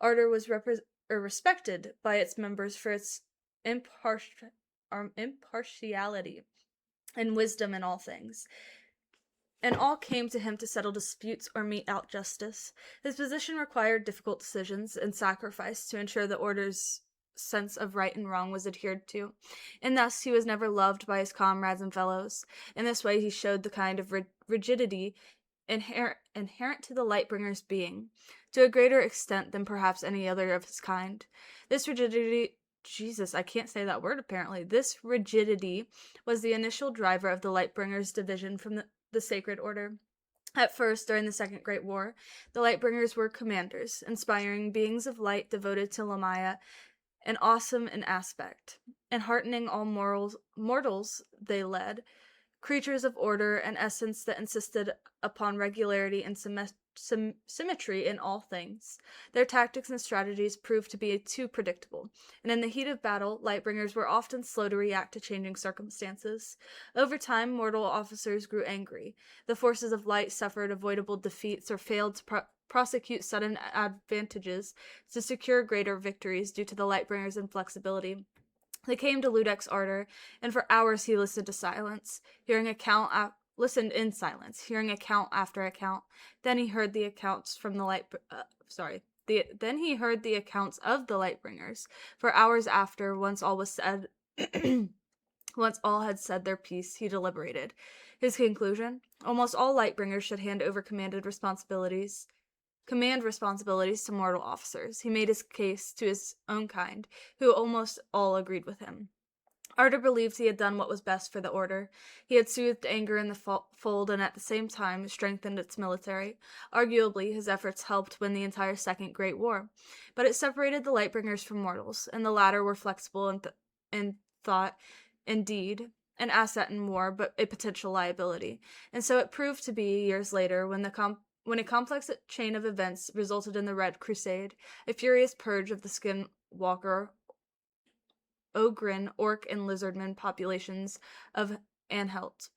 Ardor was respected by its members for its impartiality and wisdom in all things, and all came to him to settle disputes or mete out justice. His position required difficult decisions and sacrifice to ensure the order's sense of right and wrong was adhered to, and thus he was never loved by his comrades and fellows. In this way he showed the kind of rigidity inherent to the Lightbringer's being, to a greater extent than perhaps any other of his kind. This rigidity Jesus, I can't say that word apparently. This rigidity was the initial driver of the Lightbringer's division from the Sacred Order. At first, during the Second Great War, the Lightbringers were commanders, inspiring beings of light devoted to Lamaya and awesome in aspect. Enheartening all mortals they led, creatures of order and essence that insisted upon regularity and symmetry in all things. Their tactics and strategies proved to be too predictable, and in the heat of battle, Lightbringers were often slow to react to changing circumstances. Over time, mortal officers grew angry. The forces of light suffered avoidable defeats or failed to prosecute sudden advantages to secure greater victories due to the Lightbringers' inflexibility. They came to Ludek's Ardor, and for hours he listened in silence, hearing account after account. Then he heard the accounts from then he heard the accounts of the Lightbringers. For hours after, once all was said, once all had said their piece, he deliberated. His conclusion: almost all Lightbringers should hand over command responsibilities to mortal officers. He made his case to his own kind, who almost all agreed with him. Ardor believed he had done what was best for the Order. He had soothed anger in the fold and at the same time strengthened its military. Arguably, his efforts helped win the entire Second Great War. But it separated the Lightbringers from mortals, and the latter were flexible in thought, indeed, an asset in war, but a potential liability. And so it proved to be years later when a complex chain of events resulted in the Red Crusade, a furious purge of the skinwalker, Ogryn, Orc, and Lizardman populations of Anhelt.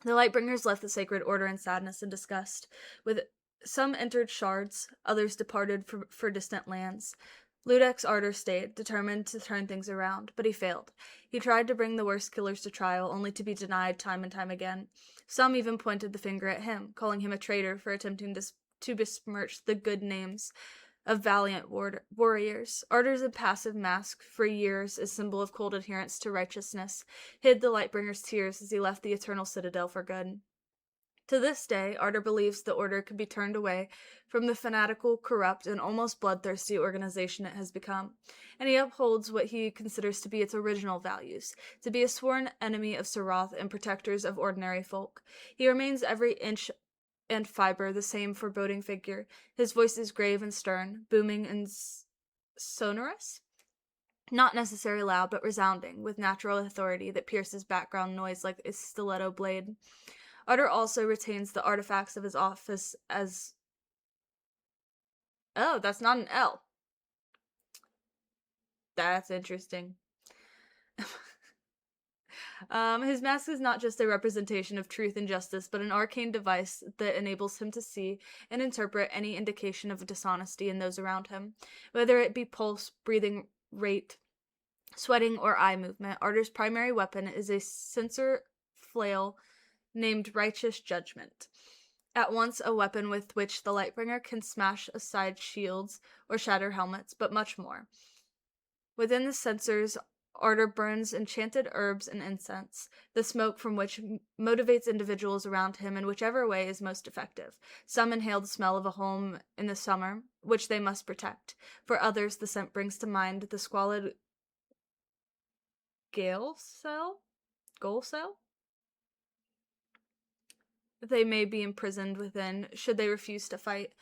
The Lightbringers left the Sacred Order in sadness and disgust. With some entered shards, others departed for distant lands. Ludek's Ardor stayed, determined to turn things around, but he failed. He tried to bring the worst killers to trial, only to be denied time and time again. Some even pointed the finger at him, calling him a traitor for attempting to besmirch the good names of valiant warriors. Ardor's impassive mask, for years a symbol of cold adherence to righteousness, hid the Lightbringer's tears as he left the Eternal Citadel for good. To this day, Ardor believes the Order could be turned away from the fanatical, corrupt, and almost bloodthirsty organization it has become, and he upholds what he considers to be its original values, to be a sworn enemy of Sarath and protectors of ordinary folk. He remains every inch and fiber the same foreboding figure. His voice is grave and stern, booming and sonorous, not necessarily loud, but resounding, with natural authority that pierces background noise like a stiletto blade. Ardor also retains the artifacts of his office as... Oh, that's not an L. That's interesting. His mask is not just a representation of truth and justice, but an arcane device that enables him to see and interpret any indication of dishonesty in those around him. Whether it be pulse, breathing rate, sweating, or eye movement, Ardor's primary weapon is a censer flail named Righteous Judgment. At once a weapon with which the Lightbringer can smash aside shields or shatter helmets, but much more. Within the censers, Ardor burns enchanted herbs and incense, the smoke from which motivates individuals around him in whichever way is most effective. Some inhale the smell of a home in the summer, which they must protect. For others, the scent brings to mind the squalid gale cell? They may be imprisoned within, should they refuse to fight.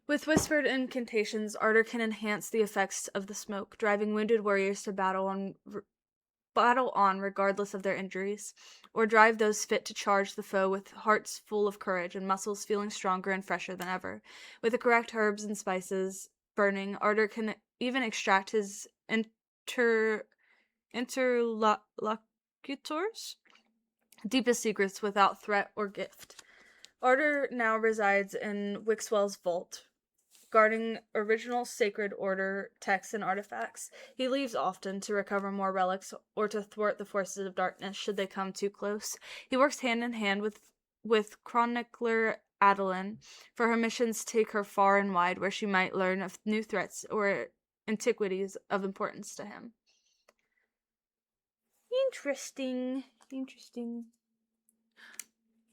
With whispered incantations, Ardor can enhance the effects of the smoke, driving wounded warriors to battle on regardless of their injuries, or drive those fit to charge the foe with hearts full of courage and muscles feeling stronger and fresher than ever. With the correct herbs and spices burning, Ardor can even extract his interlocutors' deepest secrets without threat or gift. Ardor now resides in Wixwell's vault, guarding original Sacred Order texts and artifacts. He leaves often to recover more relics or to thwart the forces of darkness should they come too close. He works hand in hand with chronicler Adeline, for her missions take her far and wide where she might learn of new threats or antiquities of importance to him. Interesting. Interesting.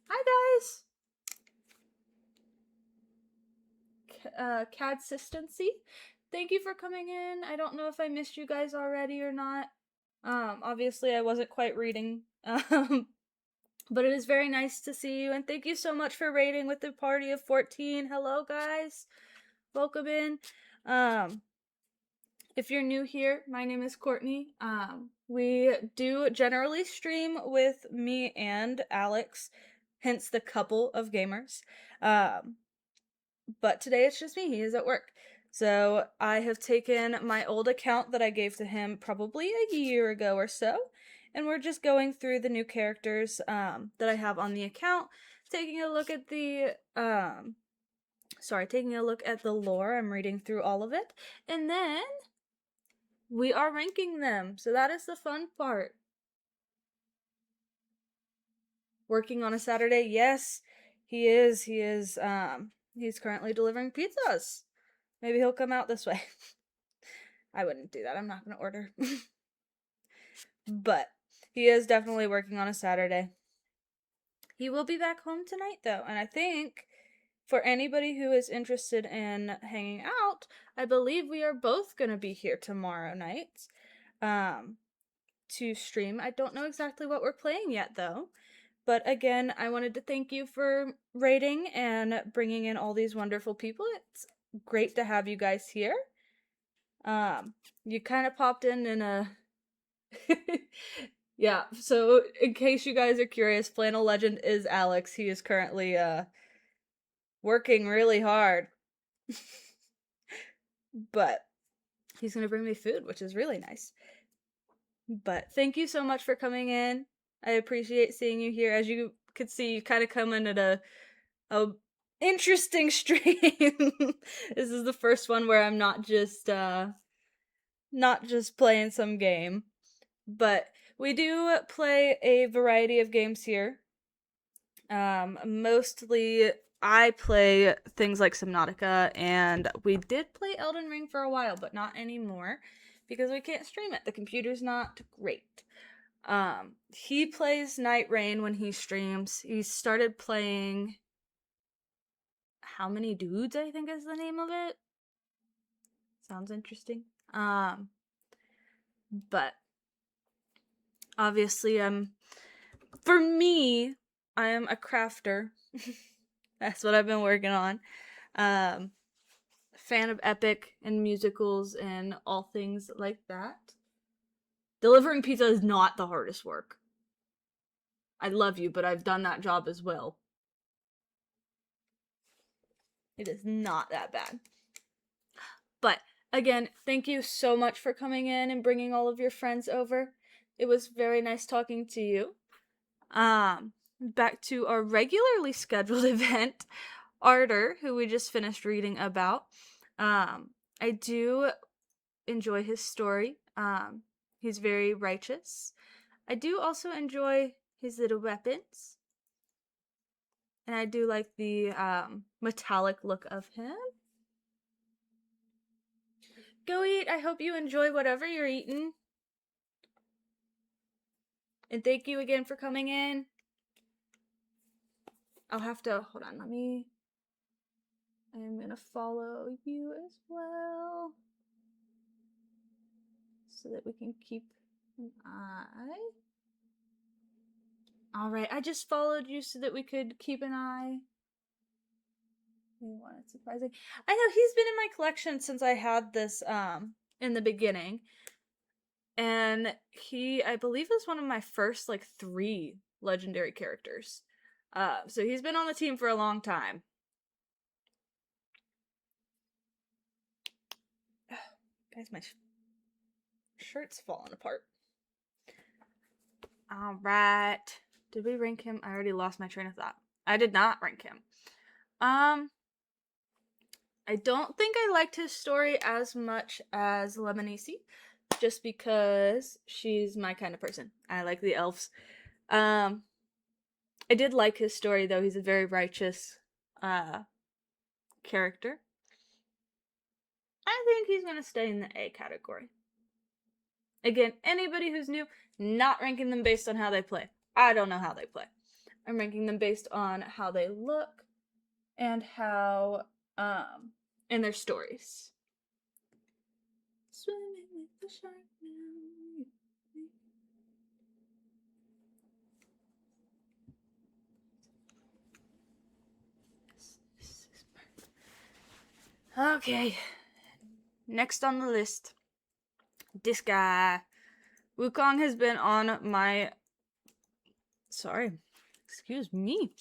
Hi, guys. Consistency. Thank you for coming in. I don't know if I missed you guys already or not. Obviously I wasn't quite reading. But it is very nice to see you, and thank you so much for raiding with the party of 14. Hello, guys. Welcome in. If you're new here, my name is Courtney. We do generally stream with me and Alex, hence the couple of gamers. But today it's just me. He is at work. So I have taken my old account that I gave to him probably a year ago or so, and we're just going through the new characters that I have on the account, taking a look at the taking a look at the lore. I'm reading through all of it, and then we are ranking them. So that is the fun part. Working on a Saturday? Yes, he is. He's currently delivering pizzas. Maybe he'll come out this way. I wouldn't do that. I'm not going to order. But he is definitely working on a Saturday. He will be back home tonight, though. And I think for anybody who is interested in hanging out, I believe we are both going to be here tomorrow night to stream. I don't know exactly what we're playing yet, though. But again, I wanted to thank you for raiding and bringing in all these wonderful people. It's great to have you guys here. You kind of popped in a yeah, so in case you guys are curious, Flannel Legend is Alex. He is currently working really hard. But he's gonna bring me food, which is really nice. But thank you so much for coming in. I appreciate seeing you here. As you could see, you kind of come in at a interesting stream. This is the first one where I'm not just playing some game. But we do play a variety of games here. Mostly I play things like Subnautica, and we did play Elden Ring for a while, but not anymore because we can't stream it. The computer's not great. He plays Night Rain when he streams. He started playing How Many Dudes, I think is the name of it. Sounds interesting. But obviously for me, I am a crafter. That's what I've been working on. Fan of epic and musicals and all things like that. Delivering pizza is not the hardest work. I love you, but I've done that job as well. It is not that bad. But again, thank you so much for coming in and bringing all of your friends over. It was very nice talking to you. Back to our regularly scheduled event, Arter, who we just finished reading about. I do enjoy his story. He's very righteous. I do also enjoy his little weapons. And I do like the metallic look of him. Go eat. I hope you enjoy whatever you're eating. And thank you again for coming in. I'll have to, hold on, I'm gonna follow you as well. So that we can keep an eye. Alright, I just followed you so that we could keep an eye. It's surprising. I know, he's been in my collection since I had this in the beginning. And he, I believe, is one of my first, 3 legendary characters. So he's been on the team for a long time. Guys, my shirt's falling apart. Alright. Did we rank him? I already lost my train of thought. I did not rank him. I don't think I liked his story as much as Lemonisi, just because she's my kind of person. I like the elves. Um, I did like his story though. He's a very righteous uh character. I think he's gonna stay in the A category. Again, anybody who's new, not ranking them based on how they play. I don't know how they play. I'm ranking them based on how they look and how and their stories. Swimming with the shark now. Okay. Next on the list. This guy. Wukong has been on my excuse me.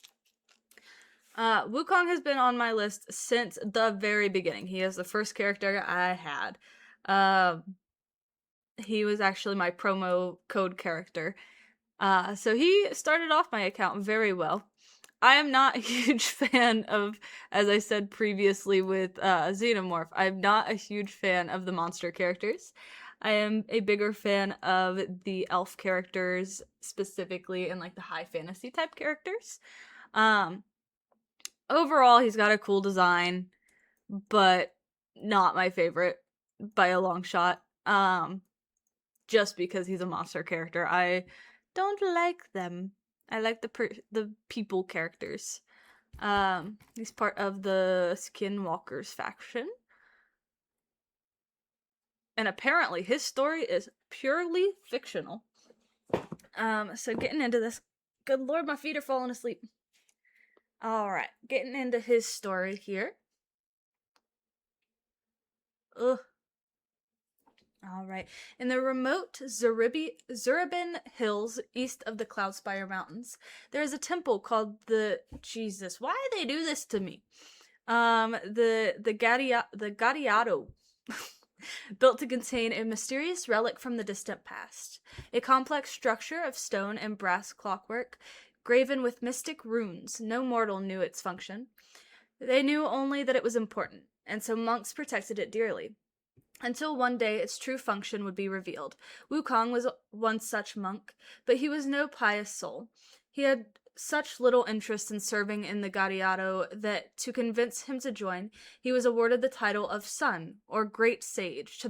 Wukong has been on my list since the very beginning. He is the first character I had. He was actually my promo code character. So he started off my account very well. I am not a huge fan of, as I said previously with Xenomorph, I'm not a huge fan of the monster characters. I am a bigger fan of the elf characters, specifically, and like the high fantasy type characters. Overall, he's got a cool design, but not my favorite by a long shot. Just because he's a monster character, I don't like them. I like the people characters. He's part of the Skinwalkers faction. And apparently his story is purely fictional. So getting into this. Good lord, my feet are falling asleep. Alright, getting into his story here. Ugh. Alright. In the remote Zuribin Hills east of the Cloudspire Mountains, there is a temple called the Jesus. Why do they do this to me? The Gadiato. Built to contain a mysterious relic from the distant past. A complex structure of stone and brass clockwork, graven with mystic runes. No mortal knew its function. They knew only that it was important, and so monks protected it dearly. Until one day its true function would be revealed. Wukong was once such monk, but he was no pious soul. He had such little interest in serving in the Gadiato that, to convince him to join, he was awarded the title of Sun, or Great Sage,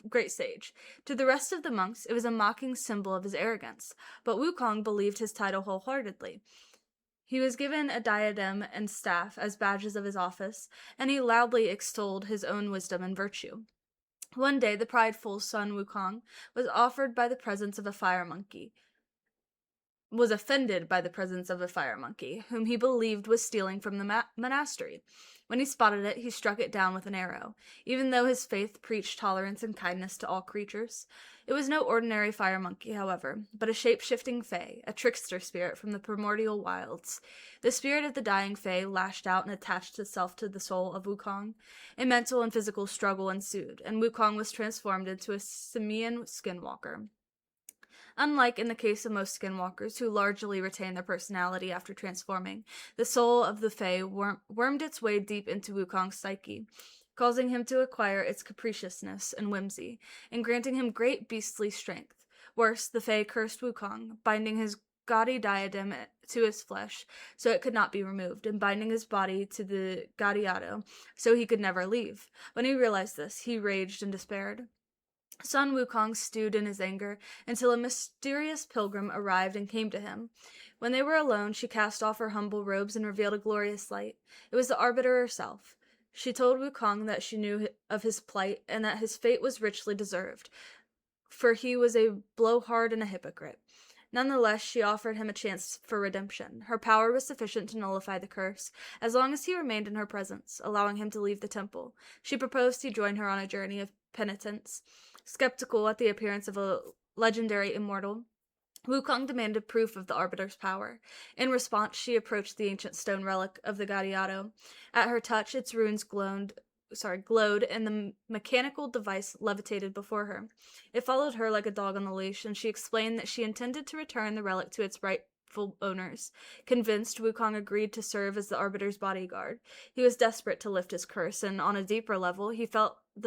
Great Sage. To the rest of the monks, it was a mocking symbol of his arrogance, but Wukong believed his title wholeheartedly. He was given a diadem and staff as badges of his office, and he loudly extolled his own wisdom and virtue. One day, the prideful Sun Wukong was offended by the presence of a fire monkey, whom he believed was stealing from the monastery. When he spotted it, he struck it down with an arrow, even though his faith preached tolerance and kindness to all creatures. It was no ordinary fire monkey, however, but a shape-shifting fae, a trickster spirit from the primordial wilds. The spirit of the dying fae lashed out and attached itself to the soul of Wukong. A mental and physical struggle ensued, and Wukong was transformed into a simian skinwalker. Unlike in the case of most skinwalkers, who largely retain their personality after transforming, the soul of the fae wormed its way deep into Wukong's psyche, causing him to acquire its capriciousness and whimsy, and granting him great beastly strength. Worse, the fae cursed Wukong, binding his gaudy diadem to his flesh so it could not be removed, and binding his body to the Gadiato so he could never leave. When he realized this, he raged and despaired. Sun Wukong stewed in his anger until a mysterious pilgrim arrived and came to him. When they were alone, she cast off her humble robes and revealed a glorious light. It was the Arbiter herself. She told Wukong that she knew of his plight and that his fate was richly deserved, for he was a blowhard and a hypocrite. Nonetheless, she offered him a chance for redemption. Her power was sufficient to nullify the curse, as long as he remained in her presence, allowing him to leave the temple. She proposed he join her on a journey of penitence. Skeptical at the appearance of a legendary immortal, Wukong demanded proof of the Arbiter's power. In response, she approached the ancient stone relic of the Gadiato. At her touch, its runes glowed, and the mechanical device levitated before her. It followed her like a dog on the leash, and she explained that she intended to return the relic to its rightful owners. Convinced, Wukong agreed to serve as the Arbiter's bodyguard. He was desperate to lift his curse, and on a deeper level, he felt